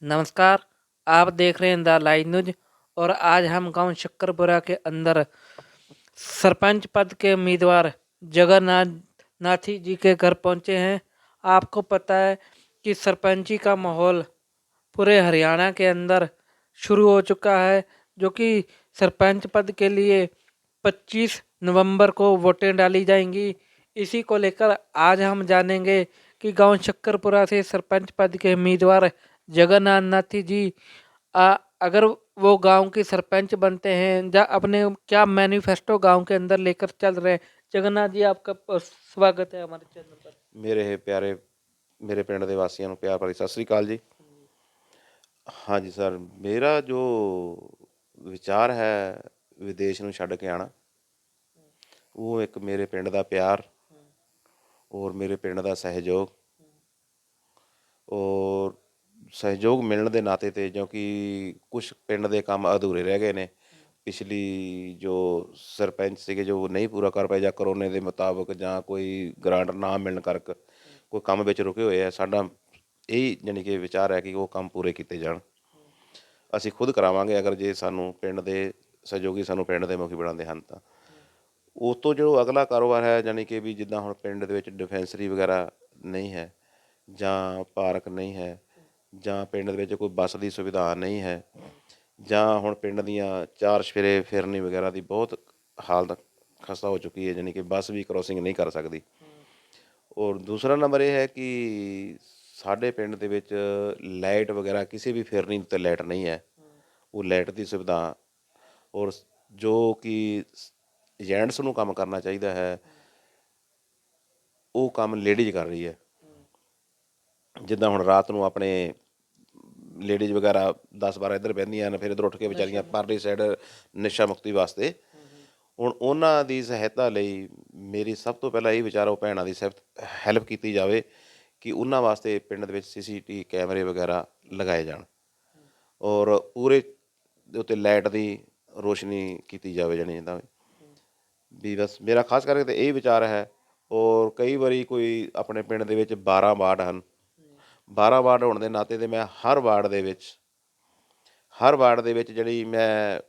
नमस्कार। आप देख रहे हैं द लाइव न्यूज। और आज हम गांव शक्करपुरा के अंदर सरपंच पद के उम्मीदवार जगन्नाथ नाथी जी के घर पहुंचे हैं। आपको पता है कि सरपंची का माहौल पूरे हरियाणा के अंदर शुरू हो चुका है, जो कि सरपंच पद के लिए 25 नवंबर को वोटें डाली जाएंगी। इसी को लेकर आज हम जानेंगे कि गांव शक्करपुरा से सरपंच पद के उम्मीदवार जगन्नाथ नाथी जी अगर वो गांव के सरपंच बनते हैं या अपने क्या मैनिफेस्टो गांव के अंदर लेकर चल रहे हैं। जगन्नाथ जी, आपका स्वागत है हमारे चैनल पर। ਮੇਰੇ ਪਿਆਰੇ ਮੇਰੇ ਪਿੰਡ ਦੇ ਵਾਸੀਆਂ ਨੂੰ ਪਿਆਰ ਭਰੀ ਸਤਿ ਸ੍ਰੀ ਅਕਾਲ ਜੀ। ਹਾਂਜੀ ਸਰ, ਮੇਰਾ ਜੋ ਵਿਚਾਰ ਹੈ ਵਿਦੇਸ਼ ਨੂੰ ਛੱਡ ਕੇ ਆਉਣਾ, ਉਹ ਇੱਕ ਮੇਰੇ ਪਿੰਡ ਦਾ ਪਿਆਰ ਔਰ ਮੇਰੇ ਪਿੰਡ ਦਾ ਸਹਿਯੋਗ ਔਰ ਸਹਿਯੋਗ ਮਿਲਣ ਦੇ ਨਾਤੇ 'ਤੇ, ਕਿਉਂਕਿ ਕੁਛ ਪਿੰਡ ਦੇ ਕੰਮ ਅਧੂਰੇ ਰਹਿ ਗਏ ਨੇ। ਪਿਛਲੀ ਜੋ ਸਰਪੰਚ ਸੀਗੇ ਜੋ ਨਹੀਂ ਪੂਰਾ ਕਰ ਪਾਏ, ਜਾਂ ਕਰੋਨੇ ਦੇ ਮੁਤਾਬਕ ਜਾਂ ਕੋਈ ਗ੍ਰਾਂਟ ਨਾ ਮਿਲਣ ਕਰਕੇ ਕੋਈ ਕੰਮ ਵਿੱਚ ਰੁਕੇ ਹੋਏ ਆ। ਸਾਡਾ ਇਹ ਜਾਣੀ ਕਿ ਵਿਚਾਰ ਹੈ ਕਿ ਉਹ ਕੰਮ ਪੂਰੇ ਕੀਤੇ ਜਾਣ। ਅਸੀਂ ਖੁਦ ਕਰਾਵਾਂਗੇ ਅਗਰ ਜੇ ਸਾਨੂੰ ਪਿੰਡ ਦੇ ਸਹਿਯੋਗੀ ਸਾਨੂੰ ਪਿੰਡ ਦੇ ਮੁਖੀ ਬਣਾਉਂਦੇ ਹਨ ਤਾਂ। ਉਸ ਤੋਂ ਜੋ ਅਗਲਾ ਕਾਰੋਬਾਰ ਹੈ, ਜਾਣੀ ਕਿ ਵੀ ਜਿੱਦਾਂ ਹੁਣ ਪਿੰਡ ਦੇ ਵਿੱਚ ਡਿਸਪੈਂਸਰੀ ਵਗੈਰਾ ਨਹੀਂ ਹੈ, ਜਾਂ ਪਾਰਕ ਨਹੀਂ ਹੈ, ਜਾਂ ਪਿੰਡ ਦੇ ਵਿੱਚ ਕੋਈ ਬੱਸ ਦੀ ਸੁਵਿਧਾ ਨਹੀਂ ਹੈ, ਜਾਂ ਹੁਣ ਪਿੰਡ ਦੀਆਂ ਚਾਰ ਚੁਫੇਰੇ ਫਿਰਨੀ ਵਗੈਰਾ ਦੀ ਬਹੁਤ ਹਾਲਤ ਖਸਤਾ ਹੋ ਚੁੱਕੀ ਹੈ, ਜਾਣੀ ਕਿ ਬੱਸ ਵੀ ਕਰੋਸਿੰਗ ਨਹੀਂ ਕਰ ਸਕਦੀ। ਔਰ ਦੂਸਰਾ ਨੰਬਰ ਇਹ ਹੈ ਕਿ ਸਾਡੇ ਪਿੰਡ ਦੇ ਵਿੱਚ ਲਾਈਟ ਵਗੈਰਾ ਕਿਸੇ ਵੀ ਫਿਰਨੀ ਉੱਤੇ ਲਾਈਟ ਨਹੀਂ ਹੈ। ਉਹ ਲਾਈਟ ਦੀ ਸੁਵਿਧਾ ਔਰ ਜੋ ਕਿ ਏਜੰਟਸ ਨੂੰ ਕੰਮ ਕਰਨਾ ਚਾਹੀਦਾ ਹੈ, ਉਹ ਕੰਮ ਲੇਡੀਜ਼ ਕਰ ਰਹੀ ਹੈ। ਜਿੱਦਾਂ ਹੁਣ ਰਾਤ ਨੂੰ ਆਪਣੇ ਲੇਡੀਜ਼ ਵਗੈਰਾ 10-12 ਇੱਧਰ ਬਹਿੰਦੀਆਂ ਹਨ, ਫਿਰ ਇੱਧਰ ਉੱਠ ਕੇ ਵਿਚਾਰੀਆਂ ਪਰਲੀ ਸਾਈਡ ਨਸ਼ਾ ਮੁਕਤੀ ਵਾਸਤੇ। ਹੁਣ ਉਹਨਾਂ ਦੀ ਸਹਾਇਤਾ ਲਈ ਮੇਰੀ ਸਭ ਤੋਂ ਪਹਿਲਾਂ ਇਹ ਵਿਚਾਰ ਉਹ ਭੈਣਾਂ ਦੀ ਹੈਲਪ ਕੀਤੀ ਜਾਵੇ ਕਿ ਉਹਨਾਂ ਵਾਸਤੇ ਪਿੰਡ ਦੇ ਵਿੱਚ CCTV ਕੈਮਰੇ ਵਗੈਰਾ ਲਗਾਏ ਜਾਣ ਔਰ ਪੂਰੇ ਦੇ ਉੱਤੇ ਲਾਈਟ ਦੀ ਰੋਸ਼ਨੀ ਕੀਤੀ ਜਾਵੇ। ਜਾਣੀ ਜਿੱਦਾਂ ਵੀ ਬਸ ਮੇਰਾ ਖਾਸ ਕਰਕੇ ਤਾਂ ਇਹ ਵਿਚਾਰ ਹੈ। ਔਰ ਕਈ ਵਾਰੀ ਕੋਈ ਆਪਣੇ ਪਿੰਡ ਦੇ ਵਿੱਚ 12 ਵਾਰਡ ਹਨ। 12 ਵਾਰਡ ਹੋਣ ਦੇ ਨਾਤੇ 'ਤੇ ਮੈਂ ਹਰ ਵਾਰਡ ਦੇ ਵਿੱਚ ਜਿਹੜੀ ਮੈਂ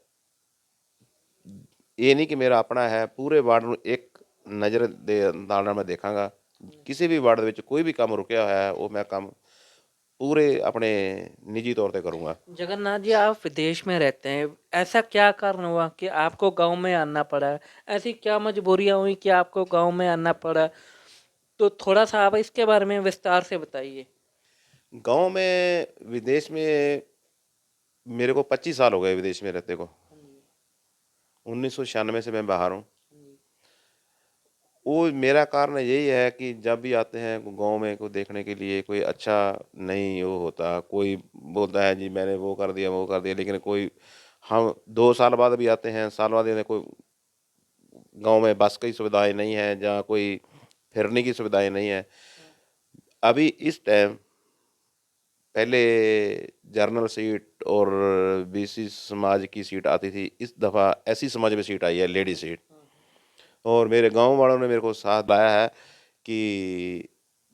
ਇਹ ਨਹੀਂ ਕਿ ਮੇਰਾ ਆਪਣਾ ਹੈ, ਪੂਰੇ ਵਾਰਡ ਨੂੰ ਇੱਕ ਨਜ਼ਰ ਦੇ ਨਾਲ ਮੈਂ ਦੇਖਾਂਗਾ। ਕਿਸੇ भी वार्ड ਦੇ ਵਿੱਚ ਕੋਈ ਵੀ ਕੰਮ ਰੁਕਿਆ ਹੋਇਆ है, वो मैं काम पूरे अपने निजी तौर पे करूँगा। जगन्नाथ जी, आप विदेश में रहते हैं, ऐसा क्या कारण हुआ कि आपको गांव में आना पड़ा? ऐसी क्या मजबूरियां हुई कि आपको गांव में आना पड़ा? तो थोड़ा सा आप इसके बारे में विस्तार से बताइए। गाँव में विदेश में मेरे को 25 साल हो गए विदेश में रहते को। 1996 से मैं बाहर हूँ। वो मेरा कारण यही है कि जब भी आते हैं गांव में को देखने के लिए, कोई अच्छा नहीं वो होता। कोई बोलता है जी मैंने वो कर दिया, लेकिन कोई हम 2 साल बाद भी आते हैं, साल बाद यानी कोई गांव में बस की सुविधाएं नहीं है, जहाँ कोई फिरने की सुविधाएं नहीं है। अभी इस टाइम पहले जर्नल सीट और BC समाज की सीट आती थी, इस दफ़ा SC समाज में सीट आई है, लेडी सीट। और मेरे गांव वालों ने मेरे को साथ लाया है कि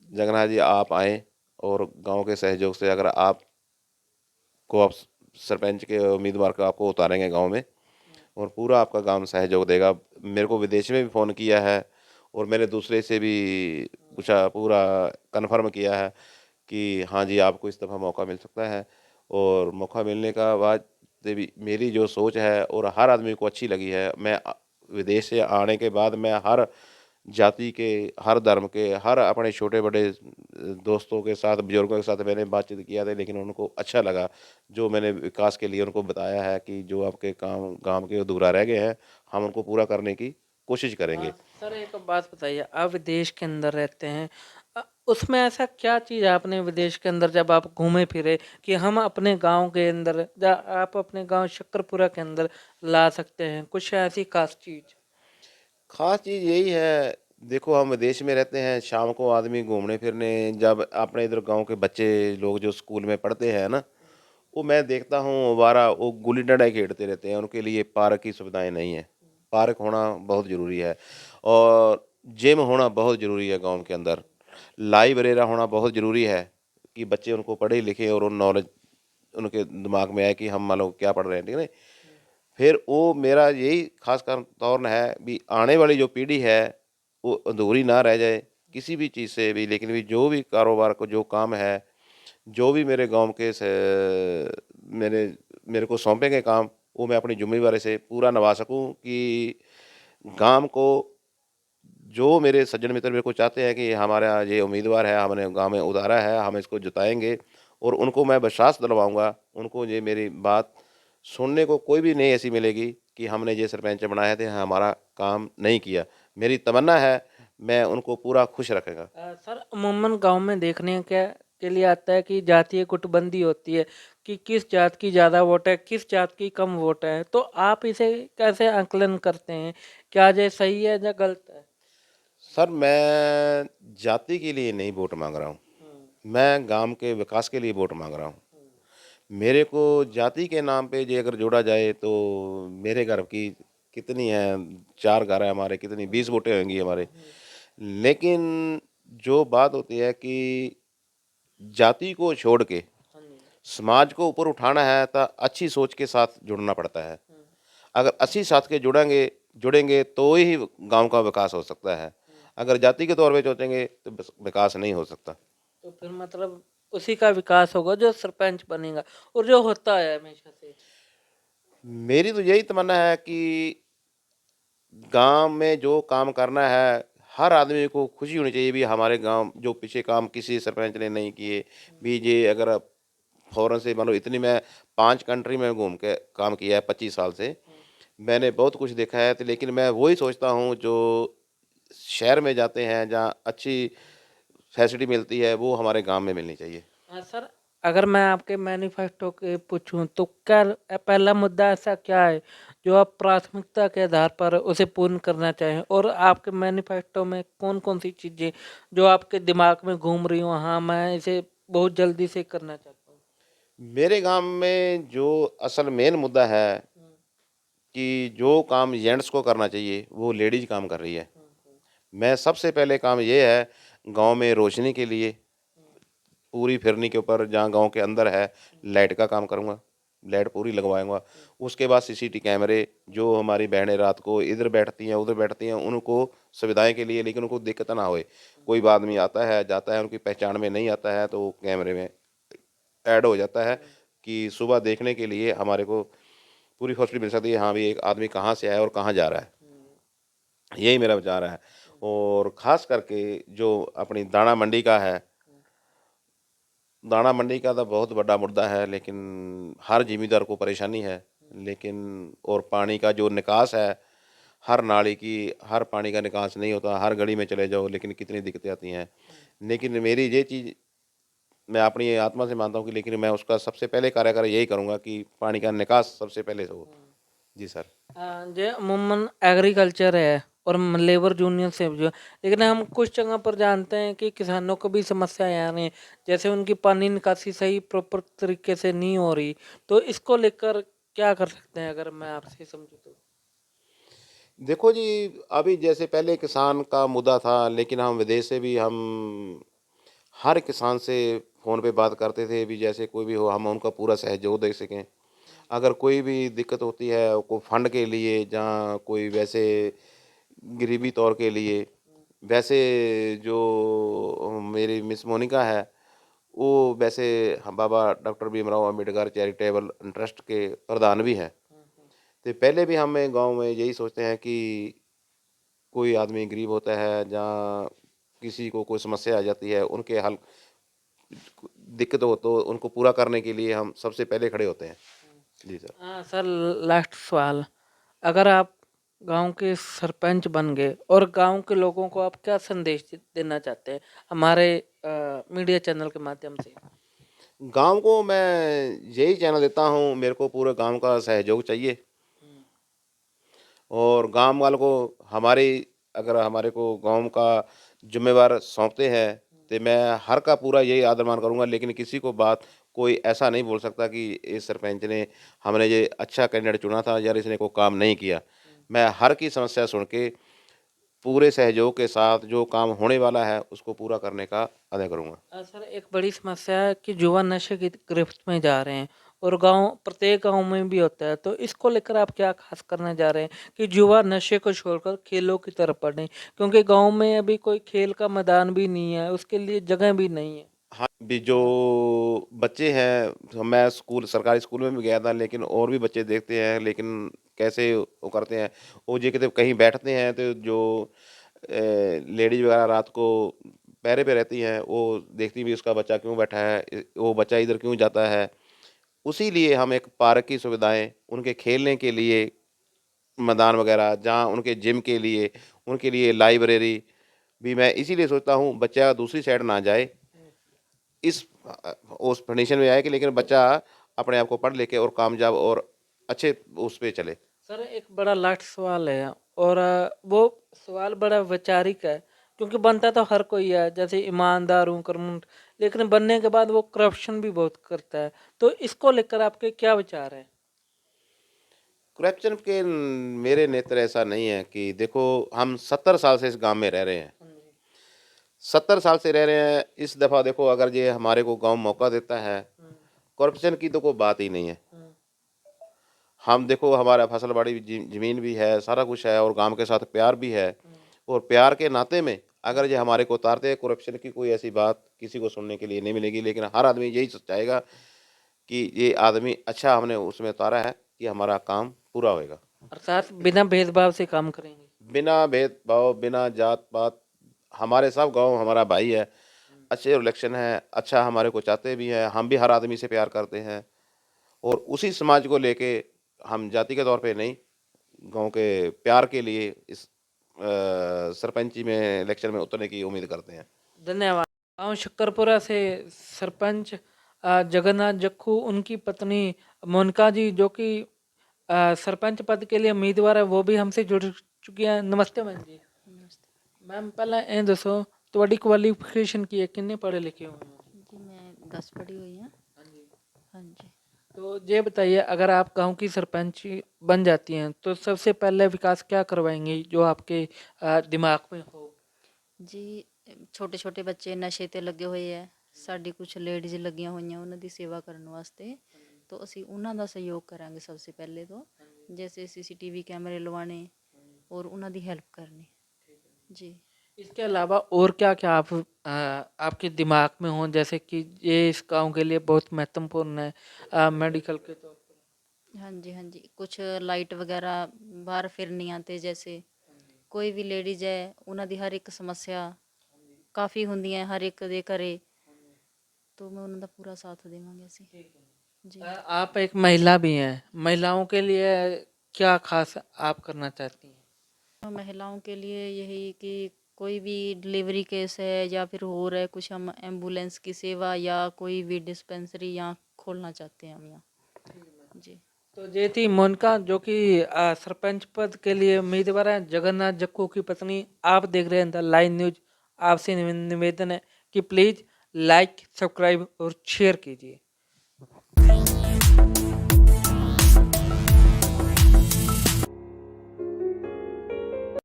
जगन्नाथ जी आप आएँ और गांव के सहयोग से अगर आपको आप सरपंच के उम्मीदवार को आपको उतारेंगे गांव में, और पूरा आपका गांव सहयोग देगा। मेरे को विदेश में भी फ़ोन किया है और मैंने दूसरे से भी पूछा, पूरा कन्फर्म किया है कि हाँ जी आपको इस दफ़ा मौका मिल सकता है। और मौका मिलने का बाद से भी मेरी जो सोच है और हर आदमी को अच्छी लगी है। मैं विदेश से आने के बाद मैं हर जाति के, हर धर्म के, हर अपने छोटे बड़े दोस्तों के साथ, बुजुर्गों के साथ मैंने बातचीत किया था, लेकिन उनको अच्छा लगा जो मैंने विकास के लिए उनको बताया है कि जो आपके काम गांव के अधूरा रह गए हैं, हम उनको पूरा करने की कोशिश करेंगे। सर, एक बात बताइए, आप विदेश के अंदर रहते हैं, उसमें ऐसा क्या चीज़ आपने विदेश के अंदर जब आप घूमे फिरे कि हम अपने गांव के अंदर या आप अपने गांव शक्करपुरा के अंदर ला सकते हैं, कुछ ऐसी खास चीज़? खास चीज़ यही है, देखो हम विदेश में रहते हैं, शाम को आदमी घूमने फिरने जब अपने इधर गांव के बच्चे लोग जो स्कूल में पढ़ते हैं ना, वो मैं देखता हूँ बारह वो गुल्ली डंडा ही खेलते रहते हैं। उनके लिए पार्क की सुविधाएं नहीं है। पार्क होना बहुत ज़रूरी है और जिम होना बहुत ज़रूरी है गांव के अंदर। लाइब्रेरी होना बहुत ज़रूरी है कि बच्चे उनको पढ़े लिखे और उन नॉलेज उनके दिमाग में आए कि हम मान लो क्या पढ़ रहे हैं, ठीक है ना। फिर वो मेरा यही खास कर तौर है भी आने वाली जो पीढ़ी है वो अधूरी ना रह जाए किसी भी चीज़ से भी, लेकिन भी जो भी कारोबार को जो काम है, जो भी मेरे गांव के मेरे मेरे को सौंपे गए काम, वो मैं अपनी जिम्मेवारी से पूरा निभा सकूं कि गांव को, जो मेरे सज्जन मित्र मेरे को चाहते हैं कि हमारा ये उम्मीदवार है, हमने गांव में उतारा है, हम इसको जिताएंगे, और उनको मैं विश्वास दिलवाऊंगा। उनको ये मेरी बात सुनने को कोई भी नहीं ऐसी मिलेगी कि हमने ये सरपंच बनाए थे हमारा काम नहीं किया। मेरी तमन्ना है मैं उनको पूरा खुश रखेगा। सर अमूमन गांव में देखने के लिए आता है कि जातीय गुटबंदी होती है कि किस जात की ज़्यादा वोट है, किस जात की कम वोट है, तो आप इसे कैसे आकलन करते हैं? क्या ये सही है या गलत है? सर मैं जाति के लिए नहीं वोट मांग रहा हूँ, मैं गांव के विकास के लिए वोट मांग रहा हूँ। मेरे को जाति के नाम पे जो अगर जोड़ा जाए तो मेरे घर की कितनी है, 4 घर है हमारे, कितनी 20 वोटें होंगी हमारे। लेकिन जो बात होती है कि जाति को छोड़ के हाँ जी। समाज को ऊपर उठाना है तो अच्छी सोच के साथ जुड़ना पड़ता है। अगर अच्छी साथ के जुड़ेंगे जुड़ेंगे तो ही गांव का विकास हो सकता है। अगर जाति के तौर पे सोचेंगे तो विकास नहीं हो सकता। तो फिर मतलब उसी का विकास होगा जो सरपंच बनेगा, और जो होता है हमेशा से। मेरी तो यही तमन्ना है कि गांव में जो काम करना है हर आदमी को खुशी होनी चाहिए भी हमारे गांव जो पीछे काम किसी सरपंच ने नहीं किए भी। ये अगर फौरन से मान लो, इतनी मैं 5 कंट्री में घूम के काम किया है 25 साल से, मैंने बहुत कुछ देखा है। तो लेकिन मैं वही सोचता हूँ जो शहर में जाते हैं जहाँ अच्छी फैसिलिटी मिलती है वो हमारे गांव में मिलनी चाहिए। हाँ सर, अगर मैं आपके मैनिफेस्टो के पूछूं तो क्या पहला मुद्दा ऐसा क्या है जो आप प्राथमिकता के आधार पर उसे पूर्ण करना चाहें, और आपके मैनिफेस्टो में कौन कौन सी चीज़ें जो आपके दिमाग में घूम रही हो, हाँ मैं इसे बहुत जल्दी से करना चाहता हूँ? मेरे गांव में जो असल मेन मुद्दा है कि जो काम जेंट्स को करना चाहिए वो लेडीज काम कर रही है। मैं सबसे पहले काम ये है गांव में रोशनी के लिए पूरी फिरनी के ऊपर जहाँ गांव के अंदर है लाइट का काम करूँगा, लाइट पूरी लगवाऊंगा। उसके बाद सीसीटीवी कैमरे, जो हमारी बहनें रात को इधर बैठती हैं उधर बैठती हैं उनको सुविधाएं के लिए, लेकिन उनको दिक्कत ना होए। कोई भी आदमी आता है जाता है उनकी पहचान में नहीं आता है तो वो कैमरे में ऐड हो जाता है कि सुबह देखने के लिए हमारे को पूरी फैसिलिटी मिल सकती है, हाँ भी एक आदमी कहाँ से आया और कहाँ जा रहा है। यही मेरा विचार है। और ख़ास करके जो अपनी दाना मंडी का है, दाना मंडी का तो बहुत बड़ा मुद्दा है, लेकिन हर ज़िम्मेदार को परेशानी है। लेकिन और पानी का जो निकास है, हर नाली की हर पानी का निकास नहीं होता, हर गली में चले जाओ लेकिन कितनी दिक्कतें आती हैं। लेकिन मेरी ये चीज़ मैं अपनी आत्मा से मानता हूँ कि लेकिन मैं उसका सबसे पहले कार्यकर यही करूँगा कि पानी का निकास सबसे पहले हो। जी सर। जो अमूमन एग्रीकल्चर है और लेबर यूनियन से जो, लेकिन हम कुछ जगह पर जानते हैं कि किसानों को भी समस्याएं आ रही हैं, जैसे उनकी पानी निकासी सही प्रॉपर तरीके से नहीं हो रही, तो इसको लेकर क्या कर सकते हैं अगर मैं आपसे समझूं तो? देखो जी, अभी जैसे पहले किसान का मुद्दा था, लेकिन हम विदेश से भी हम हर किसान से फ़ोन पे बात करते थे भी जैसे कोई भी हो हम उनका पूरा सहयोग दे सकें। अगर कोई भी दिक्कत होती है को फंड के लिए जहाँ कोई वैसे गरीबी तौर के लिए, वैसे जो मेरी मिस मोनिका है वो वैसे हम बाबा doctor Bhimrao Ambedkar charitable trust के प्रधान भी हैं। तो पहले भी हमें गांव में यही सोचते हैं कि कोई आदमी गरीब होता है जहाँ किसी को कोई समस्या आ जाती है उनके हल दिक्कत हो तो उनको पूरा करने के लिए हम सबसे पहले खड़े होते हैं। जी सर। हाँ सर, लास्ट सवाल, अगर आप गांव के सरपंच बन गए और गांव के लोगों को आप क्या संदेश देना चाहते हैं हमारे मीडिया चैनल के माध्यम से? गांव को मैं यही कहना देता हूँ, मेरे को पूरे गांव का सहयोग चाहिए। और गांव वालों को हमारी अगर हमारे को गांव का जिम्मेवार सौंपते हैं तो मैं हर का पूरा यही आदर मान करूँगा। लेकिन किसी को बात कोई ऐसा नहीं बोल सकता कि इस सरपंच ने हमने ये अच्छा कैंडिडेट चुना था यार इसने को काम नहीं किया। मैं हर की समस्या सुन के पूरे सहयोग के साथ जो काम होने वाला है उसको पूरा करने का अदा करूँगा। सर एक बड़ी समस्या है कि युवा नशे की गिरफ्त में जा रहे हैं, और गांव प्रत्येक गांव में भी होता है, तो इसको लेकर आप क्या खास करने जा रहे हैं कि युवा नशे को छोड़कर खेलों की तरफ बढ़े, क्योंकि गांव में अभी कोई खेल का मैदान भी नहीं है, उसके लिए जगह भी नहीं है। हाँ, भी जो बच्चे हैं, तो मैं स्कूल सरकारी स्कूल में भी गया था, लेकिन और भी बच्चे देखते हैं, लेकिन कैसे वो करते हैं, वो जी कहते कहीं बैठते हैं तो जो लेडीज वगैरह रात को पहरे पे रहती हैं, वो देखती भी उसका बच्चा क्यों बैठा है, वो बच्चा इधर क्यों जाता है। उसी लिए हम एक पार्क की सुविधाएं उनके खेलने के लिए, मैदान वगैरह जहाँ उनके जिम के लिए, उनके लिए लाइब्रेरी भी, मैं इसीलिए सोचता हूँ बच्चा दूसरी साइड ना जाए, इस उस कंडीशन में आए कि लेकिन बच्चा अपने आप को पढ़ लिख के और कामयाब और अच्छे उस पे चले। सर एक बड़ा लास्ट सवाल है, और वो सवाल बड़ा वैचारिक है, क्योंकि बनता तो हर कोई है, जैसे ईमानदार हूँ कर्मठ, लेकिन बनने के बाद वो करप्शन भी बहुत करता है, तो इसको लेकर आपके क्या विचार है? करप्शन के मेरे नेत्र ऐसा नहीं है कि देखो, हम 70 साल से इस गांव में रह रहे हैं, 70 साल से रह रहे हैं। इस दफ़ा देखो, अगर ये हमारे को गांव मौका देता है, करप्शन की तो कोई बात ही नहीं है। हम देखो, हमारा फसल बाड़ी ज़मीन भी है, सारा कुछ है, और गांव के साथ प्यार भी है, और प्यार के नाते में अगर ये हमारे को उतारते हैं, करप्शन की कोई ऐसी बात किसी को सुनने के लिए नहीं मिलेगी, लेकिन हर आदमी यही चाहेगा कि ये आदमी अच्छा हमने उसमें उतारा है कि हमारा काम पूरा होएगा। अर्थात बिना भेदभाव से काम करेंगे। बिना भेदभाव, बिना जात पात, हमारे सब गांव हमारा भाई है, अच्छे रिलेक्शन है, अच्छा हमारे को चाहते भी हैं, हम भी हर आदमी से प्यार करते हैं, और उसी समाज को लेके हम जाति के तौर पे नहीं, गांव के प्यार के लिए इस सरपंची में इलेक्शन में उतरने की उम्मीद करते हैं। धन्यवाद। गांव शक्करपुरा से सरपंच जगन्नाथ जक्खू, उनकी पत्नी मोनिका जी, जो कि सरपंच पद के लिए उम्मीदवार है, वो भी हमसे जुड़ चुकी हैं। नमस्ते मैम जी। मैम पहले ਇਹ ਦੱਸੋ ਤੁਹਾਡੀ ਕੁਆਲੀਫਿਕੇਸ਼ਨ ਕੀ ਹੈ, ਕਿੰਨੇ पढ़े लिखे हुए हो? जी मैं 10 पढ़ी हुई हैं। हाँ जी। हाँ जी। तो ये बताइए, अगर आप गांव की सरपंच बन जाती हैं तो सबसे पहले विकास क्या करवाएंगी जो आपके दिमाग में हो? ਜੀ ਛੋਟੇ ਛੋਟੇ ਬੱਚੇ ਨਸ਼ੇ ਤੇ ਲੱਗੇ ਹੋਏ ਐ, ਸਾਡੀ ਕੁਝ ਲੇਡੀਜ਼ ਲੱਗੀਆਂ ਹੋਈਆਂ ਉਹਨਾਂ ਦੀ ਸੇਵਾ ਕਰਨ ਵਾਸਤੇ, तो ਅਸੀਂ ਉਹਨਾਂ ਦਾ ਸਹਿਯੋਗ ਕਰਾਂਗੇ सबसे पहले तो, जैसे सीसीटीवी कैमरे लवाने और ਉਹਨਾਂ ਦੀ हेल्प करनी। जी। इसके अलावा और क्या क्या आप आपके दिमाग में हो, जैसे कि ये इस गांव के लिए बहुत महत्वपूर्ण है मेडिकल के तौर पर? हाँ जी, हाँ जी, कुछ लाइट वगैरह बाहर ਫਿਰਨੀਆਂ ਤੇ जैसे ਕੋਈ ਵੀ ਲੇਡੀਜ਼ ਹੈ ਉਹਨਾਂ ਦੀ ਹਰ ਇੱਕ ਸਮੱਸਿਆ ਕਾਫੀ ਹੁੰਦੀਆਂ ਹਰ ਇੱਕ ਦੇ ਘਰੇ, तो मैं ਉਹਨਾਂ ਦਾ ਪੂਰਾ ਸਾਥ ਦੇਵਾਂਗੇ ਅਸੀਂ। जी। आप एक महिला भी हैं, महिलाओं के लिए क्या खास आप करना चाहती हैं? महिलाओं के लिए यही कि कोई भी डिलीवरी केस है या फिर हो रहा है कुछ, हम एम्बुलेंस की सेवा या कोई भी डिस्पेंसरी यहाँ खोलना चाहते हैं हम यहाँ। जी। तो ये थी मोनिका, जो कि सरपंच पद के लिए उम्मीदवार है, जगन्नाथ जक्कू की पत्नी। आप देख रहे हैं द लाइन न्यूज। आपसे निवेदन है कि प्लीज़ लाइक, सब्सक्राइब और शेयर कीजिए।